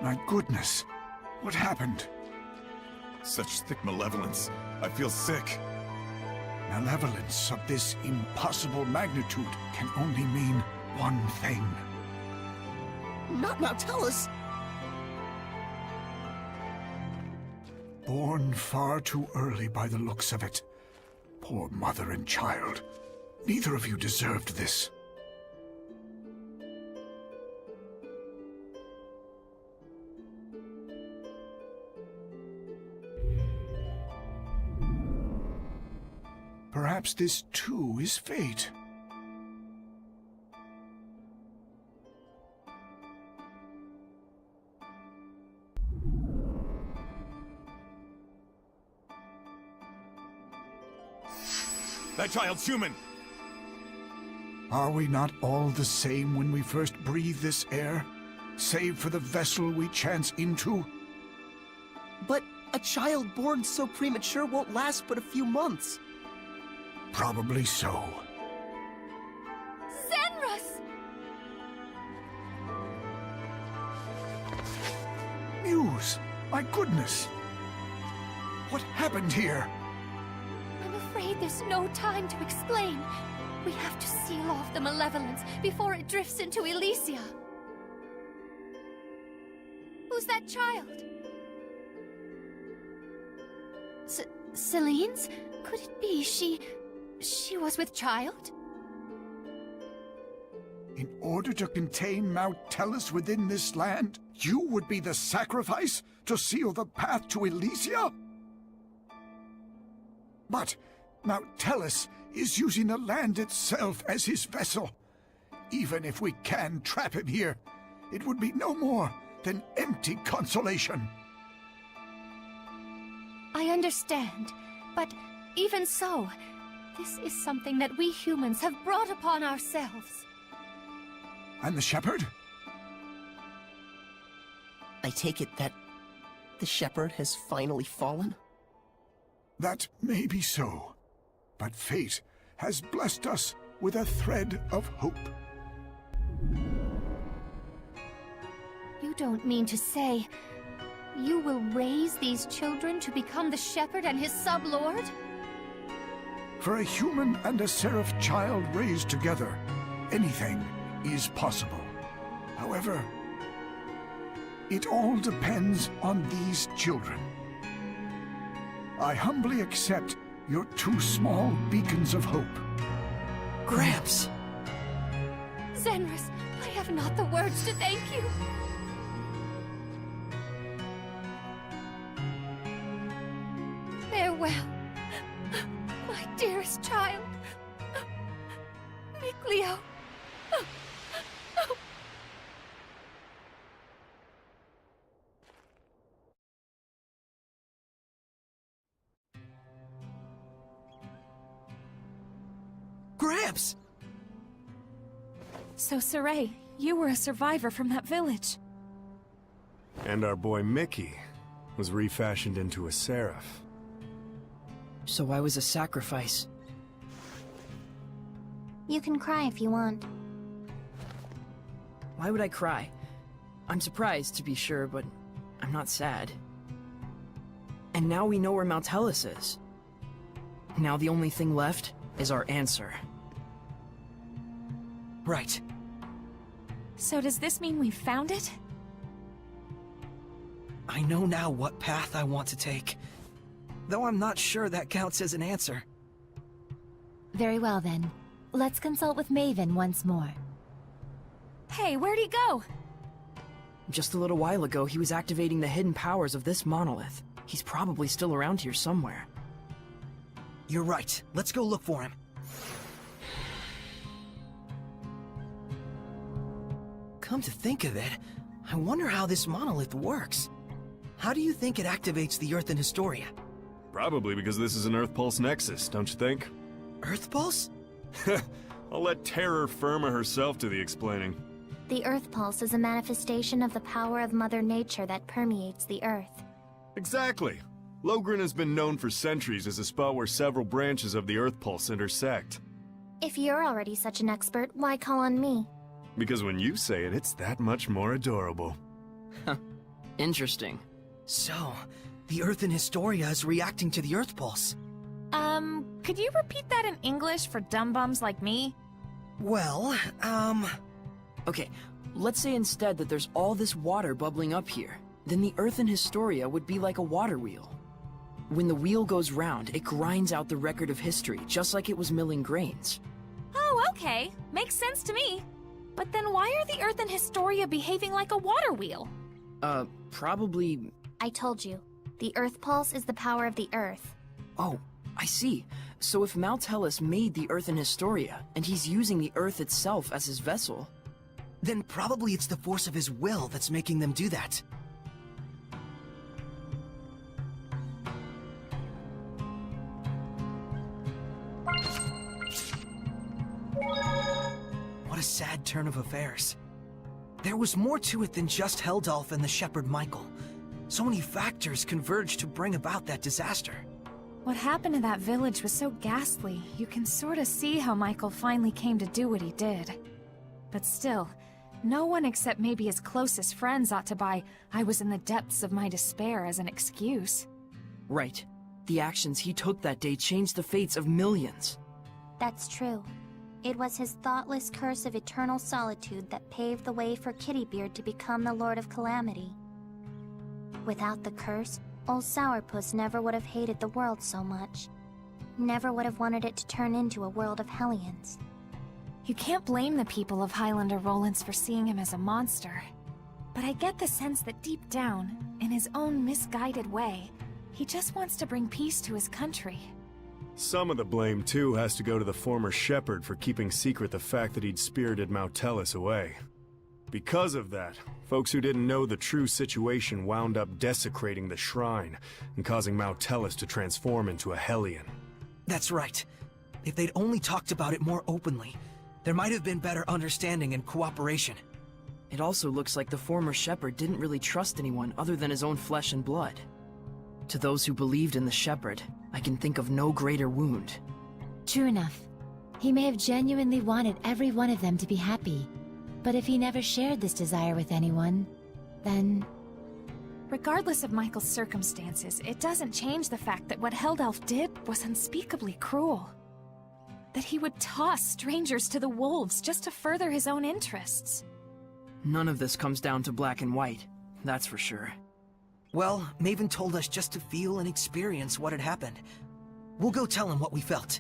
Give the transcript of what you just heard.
My goodness. What happened? Such thick malevolence. I feel sick. Malevolence of this impossible magnitude can only mean one thing. Not now, tell us. Born far too early by the looks of it. Poor mother and child. Neither of you deserved this. Perhaps this too is fate. That child's human! Are we not all the same when we first breathe this air, save for the vessel we chance into? But a child born so premature won't last but a few months. Probably so. Zenrus! Muse! My goodness! What happened here? I'm afraid there's no time to explain. We have to seal off the malevolence before it drifts into Elysia. Who's that child? Celine's? Could it be she was with child? In order to contain Mount Tellus within this land, you would be the sacrifice to seal the path to Elysia? But Mount Tellus is using the land itself as his vessel. Even if we can trap him here, it would be no more than empty consolation. I understand, but even so, this is something that we humans have brought upon ourselves. And the shepherd? I take it that the shepherd has finally fallen? That may be so, but fate has blessed us with a thread of hope. You don't mean to say you will raise these children to become the shepherd and his sublord? For a human and a seraph child raised together, anything is possible. However, it all depends on these children. I humbly accept your two small beacons of hope. Gramps! Zenrus, I have not the words to thank you. Farewell, my dearest child. Mikleo. Gramps! So, Saray, you were a survivor from that village. And our boy Mickey was refashioned into a seraph. So I was a sacrifice. You can cry if you want. Why would I cry? I'm surprised, to be sure, but I'm not sad. And now we know where Mount Tellus is. Now the only thing left is our answer. Right. So does this mean we've found it? I know now what path I want to take. Though I'm not sure that counts as an answer. Very well then. Let's consult with Maven once more. Hey, where'd he go? Just a little while ago, he was activating the hidden powers of this monolith. He's probably still around here somewhere. You're right. Let's go look for him. Come to think of it, I wonder how this monolith works. How do you think it activates the Earth in Historia? Probably because this is an Earth Pulse Nexus, don't you think? Earth Pulse? I'll let Terror Firma herself do the explaining. The Earth Pulse is a manifestation of the power of Mother Nature that permeates the Earth. Exactly. Logren has been known for centuries as a spot where several branches of the Earth Pulse intersect. If you're already such an expert, why call on me? Because when you say it, it's that much more adorable. Interesting. So, the Earth in Historia is reacting to the Earth Pulse. Could you repeat that in English for dumb-bums like me? Well, Okay, let's say instead that there's all this water bubbling up here. Then the Earth in Historia would be like a water wheel. When the wheel goes round, it grinds out the record of history, just like it was milling grains. Oh, okay. Makes sense to me. But then why are the Earth in Historia behaving like a water wheel? Probably... I told you. The Earth Pulse is the power of the Earth. Oh, I see. So if Maltellus made the Earth in Historia, and he's using the Earth itself as his vessel... then probably it's the force of his will that's making them do that. What a sad turn of affairs. There was more to it than just Heldalf and the shepherd Michael. So many factors converged to bring about that disaster. What happened to that village was so ghastly, you can sort of see how Michael finally came to do what he did. But still, no one except maybe his closest friends ought to buy "I was in the depths of my despair" as an excuse. Right. The actions he took that day changed the fates of millions. That's true. It was his thoughtless curse of eternal solitude that paved the way for Kittybeard to become the Lord of Calamity. Without the curse, old Sourpuss never would have hated the world so much. Never would have wanted it to turn into a world of Hellions. You can't blame the people of Highlander Rollins for seeing him as a monster. But I get the sense that deep down, in his own misguided way, he just wants to bring peace to his country. Some of the blame, too, has to go to the former shepherd for keeping secret the fact that he'd spirited Maltellus away. Because of that, folks who didn't know the true situation wound up desecrating the shrine and causing Maltellus to transform into a Hellion. That's right. If they'd only talked about it more openly, there might have been better understanding and cooperation. It also looks like the former shepherd didn't really trust anyone other than his own flesh and blood. To those who believed in the shepherd, I can think of no greater wound. True enough. He may have genuinely wanted every one of them to be happy. But if he never shared this desire with anyone, then... Regardless of Michael's circumstances, it doesn't change the fact that what Heldalf did was unspeakably cruel. That he would toss strangers to the wolves just to further his own interests. None of this comes down to black and white, that's for sure. Well, Maven told us just to feel and experience what had happened. We'll go tell him what we felt.